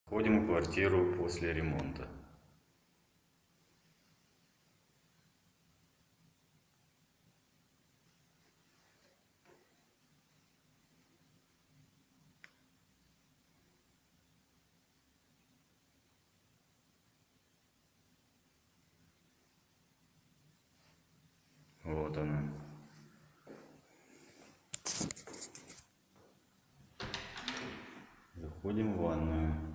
Входим в квартиру после ремонта. Вот она. Заходим в ванную.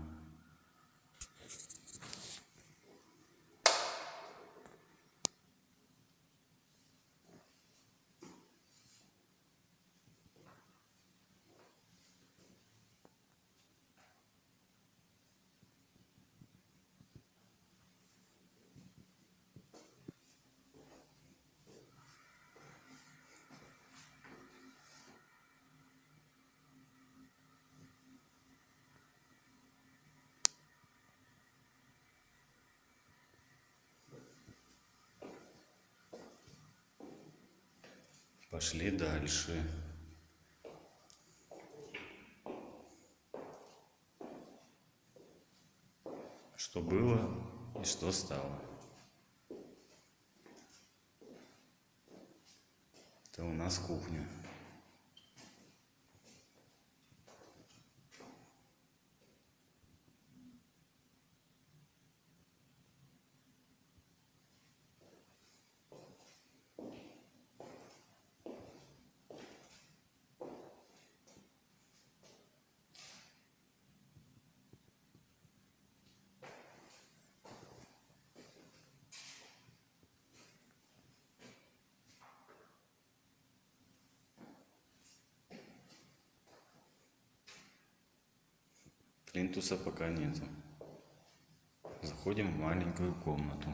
Пошли дальше. Что было и что стало. Это у нас кухня. Плинтуса пока нету. Заходим в маленькую комнату.